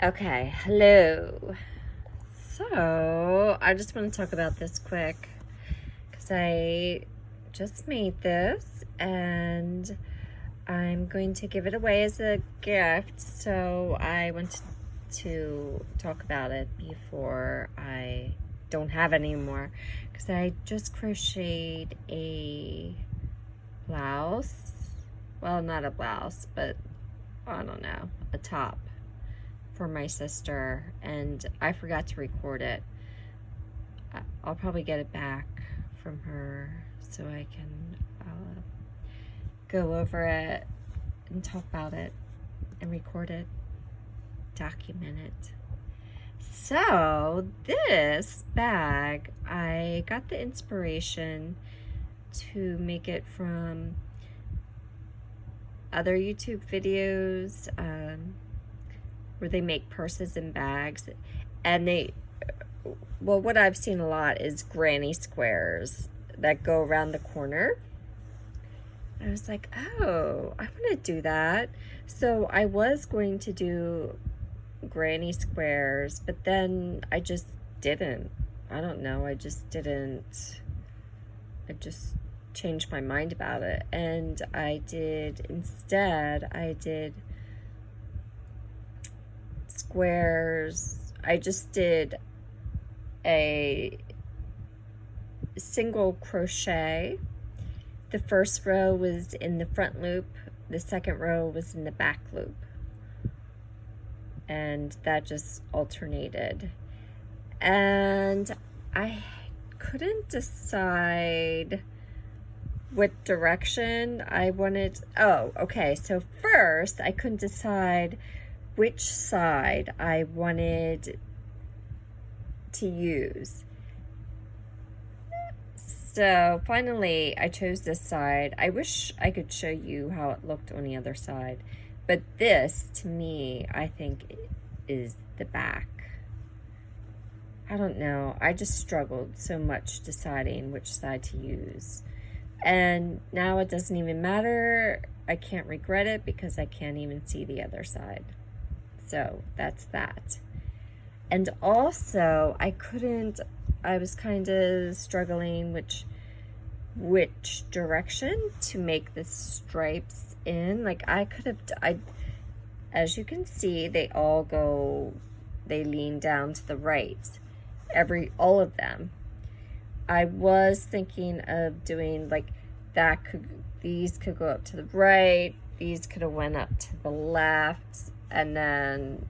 Okay, hello. So, I just want to talk about this quick because I just made this and I'm going to give it away as a gift. So, I wanted to talk about it before I don't have any more because I just crocheted a blouse. Well, not a blouse, but I don't know, a top for my sister, and I forgot to record it. I'll probably get it back from her so I can go over it and talk about it and record it, document it. So this bag, I got the inspiration to make it from other YouTube videos where they make purses and bags, and well, what I've seen a lot is granny squares that go around the corner. I was like, oh, I want to do that. So I was going to do granny squares, but then I just didn't. I don't know, I just didn't. I just changed my mind about it, and instead I did squares. I just did a single crochet. The first row was in the front loop, the second row was in the back loop, and that just alternated. And I couldn't decide what direction I wanted. Oh, okay, so first I couldn't decide which side I wanted to use. So finally I chose this side. I wish I could show you how it looked on the other side, but this to me I think is the back. I don't know, I just struggled so much deciding which side to use, and now it doesn't even matter. I can't regret it because I can't even see the other side. So that's that. And also I was kind of struggling which direction to make the stripes in. Like as you can see, they lean down to the right, all of them. I was thinking of doing like that, these could go up to the right, these could have went up to the left, and then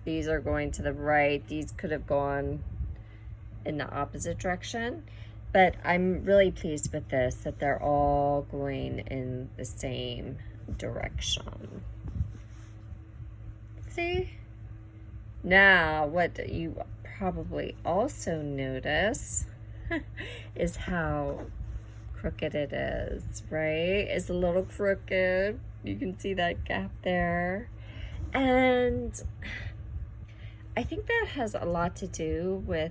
these are going to the right. These could have gone in the opposite direction, but I'm really pleased with this, that they're all going in the same direction. See? Now, what you probably also notice is how crooked it is, right? It's a little crooked. You can see that gap there. And I think that has a lot to do with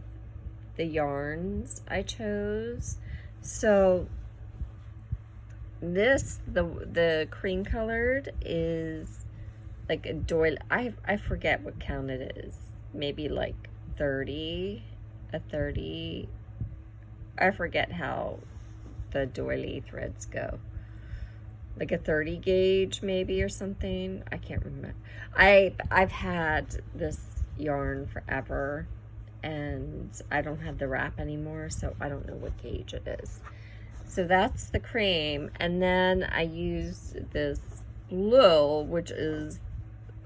the yarns I chose. So this, the cream colored, is like a doily. I forget what count it is. Maybe like 30, a 30. I forget how the doily threads go. Like a 30 gauge maybe, or something. I can't remember. I've had this yarn forever, and I don't have the wrap anymore, so I don't know what gauge it is. So that's the cream, and then I use this blue, which is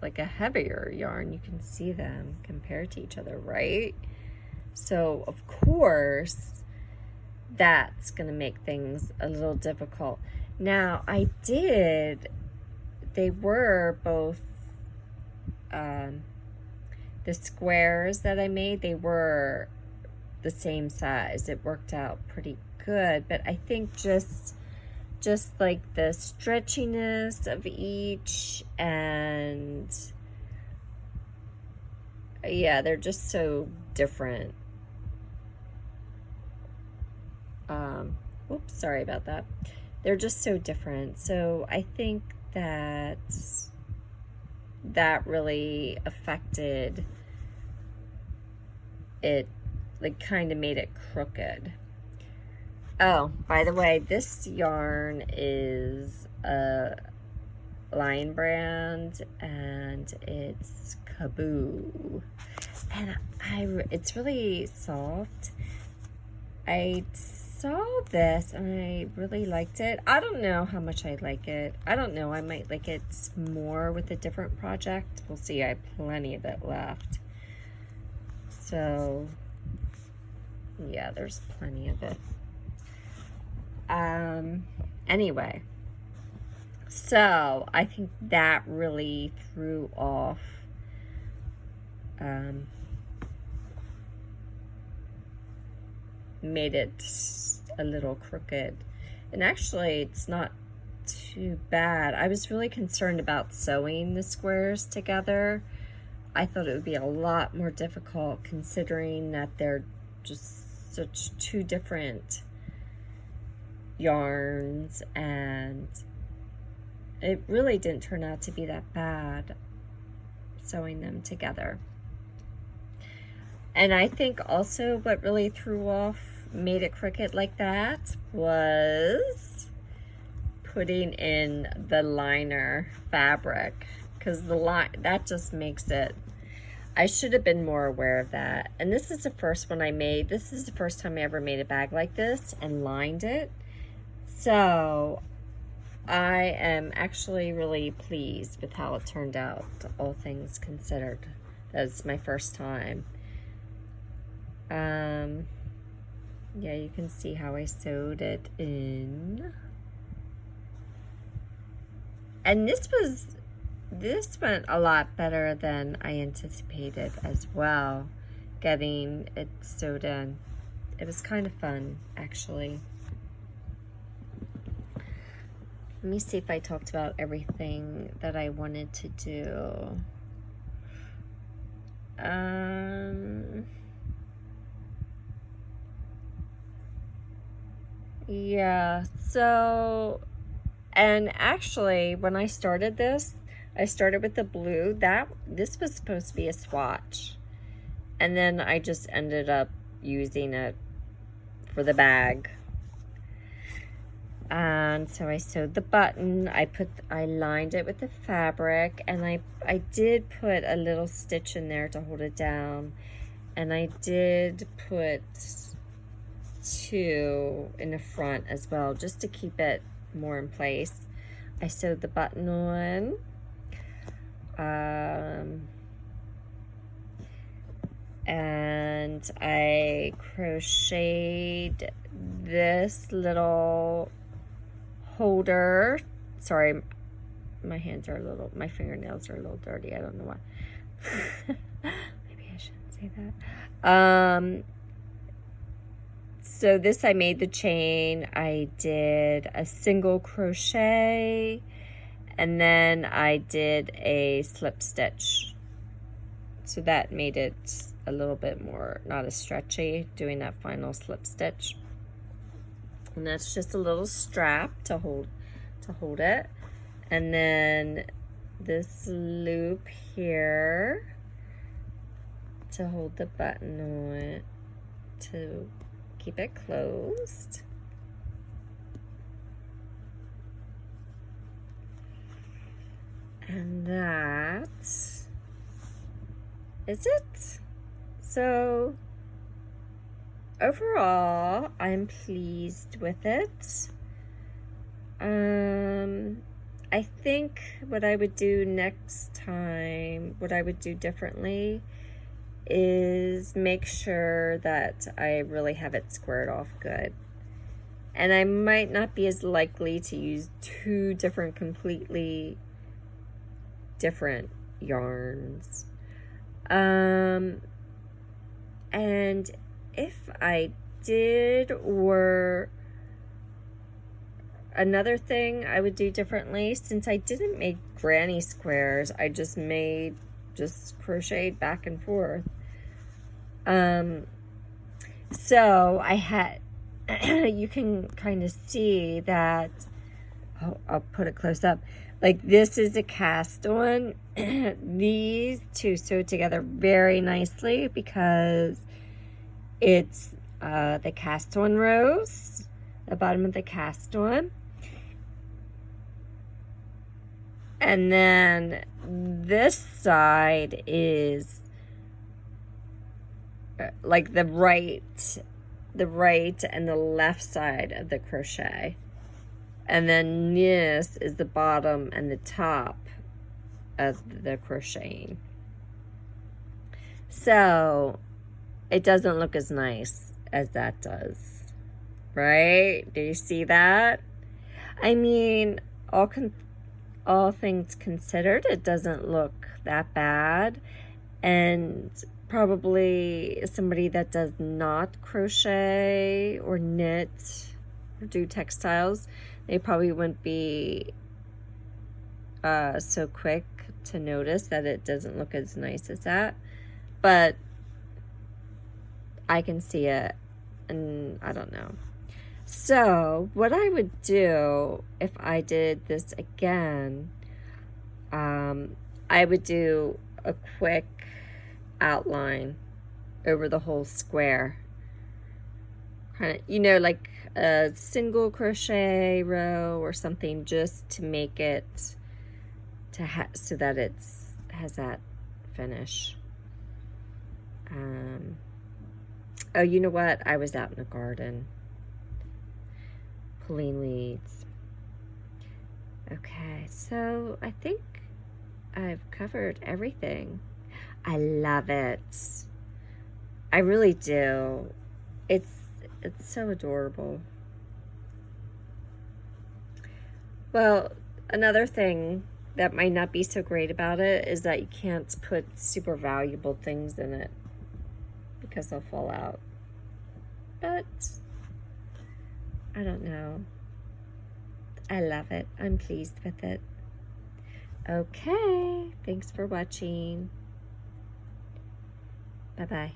like a heavier yarn. You can see them compared to each other, right? So of course that's gonna make things a little difficult. Now they were both, the squares that I made, they were the same size. It worked out pretty good, but I think just like the stretchiness of each, and yeah, they're just so different. Oops, sorry about that. They're just so different. So I think that that really affected it, like kind of made it crooked. Oh, by the way, this yarn is a Lion brand, and it's Kaboo, and it's really soft. I saw this and I really liked it. I don't know how much I like it. I don't know, I might like it more with a different project. We'll see. I have plenty of it left, so yeah, there's plenty of it. Anyway, so I think that really threw off made it a little crooked. And actually, it's not too bad. I was really concerned about sewing the squares together. I thought it would be a lot more difficult, considering that they're just such two different yarns, and it really didn't turn out to be that bad sewing them together. And I think also what really threw off, made it crooked like that, was putting in the liner fabric, because that just makes it, I should have been more aware of that. And this is the first one I made. This is the first time I ever made a bag like this and lined it. So I am actually really pleased with how it turned out, all things considered. That's my first time. Yeah, you can see how I sewed it in. And this went a lot better than I anticipated as well, getting it sewed in. It was kind of fun, actually. Let me see if I talked about everything that I wanted to do. Yeah, so, and actually, when I started this, I started with the blue. This was supposed to be a swatch. And then I just ended up using it for the bag. And so I sewed the button, I lined it with the fabric, and I did put a little stitch in there to hold it down. And I did put 2 in the front as well, just to keep it more in place. I sewed the button on. And I crocheted this little holder. Sorry, my fingernails are a little dirty. I don't know why. Maybe I shouldn't say that. So this, I made the chain. I did a single crochet, and then I did a slip stitch. So that made it a little bit more, not as stretchy, doing that final slip stitch. And that's just a little strap to hold it. And then this loop here to hold the button on, to keep it closed. And that is it. So overall, I'm pleased with it. I think what I would do next time, what I would do differently, is make sure that I really have it squared off good. And I might not be as likely to use 2 completely different yarns. And if I did, or another thing I would do differently, since I didn't make granny squares, I just crocheted back and forth. So I had, you can kind of see that, I'll put it close up. Like, this is a cast on, these two sew together very nicely because it's the cast on rows, the bottom of the cast on. And then this side is like the right and the left side of the crochet. And then this is the bottom and the top of the crocheting. So it doesn't look as nice as that does, right? Do you see that? I mean, all things considered, it doesn't look that bad. And probably somebody that does not crochet or knit or do textiles, they probably wouldn't be so quick to notice that it doesn't look as nice as that. But I can see it, and I don't know. So what I would do if I did this again, I would do a quick outline over the whole square. Kind of, you know, like a single crochet row or something, just to make it so that has that finish. Oh, you know what? I was out in the garden pulling weeds. Okay, so I think I've covered everything. I love it. I really do. It's so adorable. Well, another thing that might not be so great about it is that you can't put super valuable things in it because they'll fall out. But I don't know. I love it. I'm pleased with it. Okay, thanks for watching. Bye-bye.